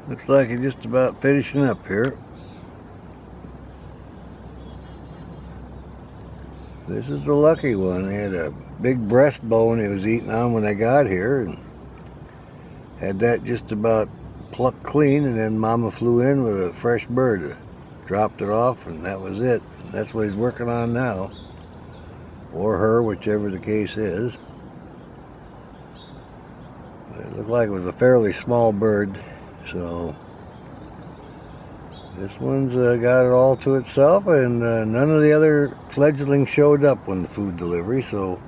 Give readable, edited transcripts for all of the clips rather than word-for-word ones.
Looks like he's just about finishing up here. This is the lucky one. He had a big breastbone he was eating on when I got here, and had that just about plucked clean, and then Mama flew in with a fresh bird, dropped it off, and that was it. That's what he's working on now, or her, whichever the case is. But it looked like it was a fairly small bird, so this one's got it all to itself, and none of the other fledglings showed up when the food delivery, so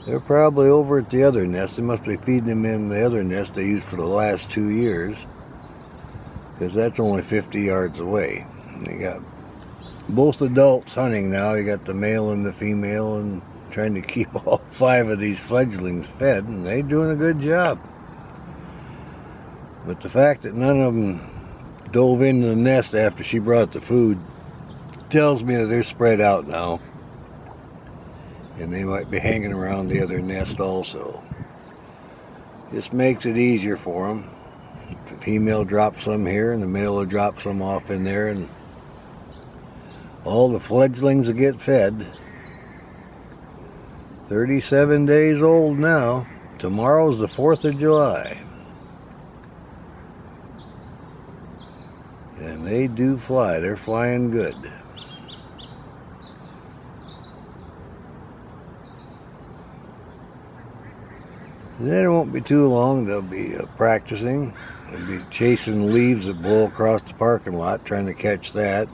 they're probably over at the other nest. They must be feeding them in the other nest they used for the last 2 years, because that's only 50 yards away. They got both adults hunting now. You got the male and the female, and trying to keep all 5 of these fledglings fed, and they're doing a good job. But the fact that none of them dove into the nest after she brought the food tells me that they're spread out now, and they might be hanging around the other nest also. This makes it easier for them. The female drops some here, and the male will drop some off in there, and all the fledglings will get fed. 37 days old now. Tomorrow's the 4th of July. And they do fly. They're flying good. And then it won't be too long. They'll be practicing. They'll be chasing leaves that blow across the parking lot, trying to catch that,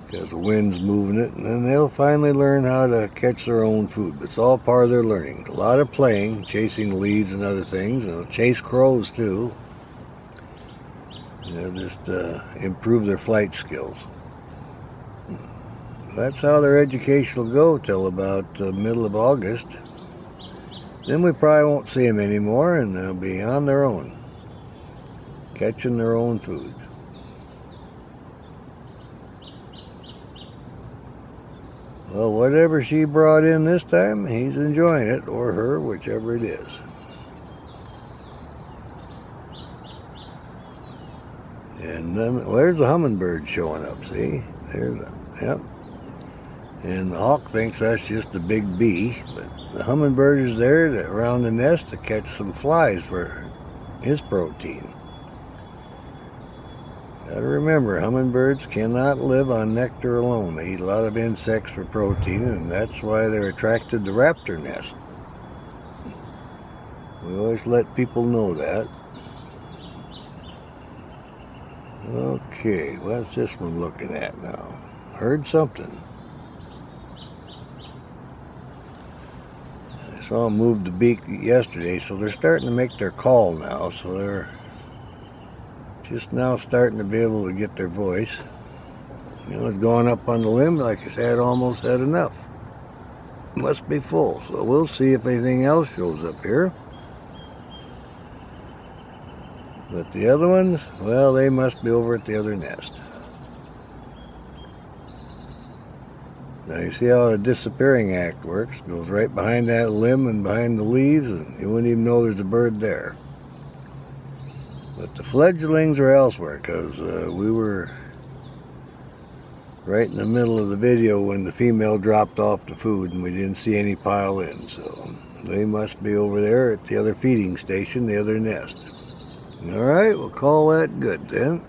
because the wind's moving it. And then they'll finally learn how to catch their own food. But it's all part of their learning. A lot of playing, chasing leaves and other things. And they'll chase crows too. They'll just improve their flight skills. That's how their education will go till about middle of August. Then we probably won't see them anymore, and they'll be on their own, catching their own food. Well, whatever she brought in this time, he's enjoying it, or her, whichever it is. And then, well, there's a hummingbird showing up, see? Yep. And the hawk thinks that's just a big bee, but the hummingbird is there around the nest to catch some flies for his protein. Gotta remember, hummingbirds cannot live on nectar alone. They eat a lot of insects for protein, and that's why they're attracted to raptor nests. We always let people know that. Okay, what's this one looking at now? Heard something. I saw them move the beak yesterday, so they're starting to make their call now, so they're just now starting to be able to get their voice. You know, it's going up on the limb, like I said, almost had enough. Must be full, so we'll see if anything else shows up here. But the other ones, well, they must be over at the other nest. Now you see how the disappearing act works. It goes right behind that limb and behind the leaves, and you wouldn't even know there's a bird there. But the fledglings are elsewhere, because we were right in the middle of the video when the female dropped off the food, and we didn't see any pile in. So they must be over there at the other feeding station, the other nest. All right, we'll call that good then.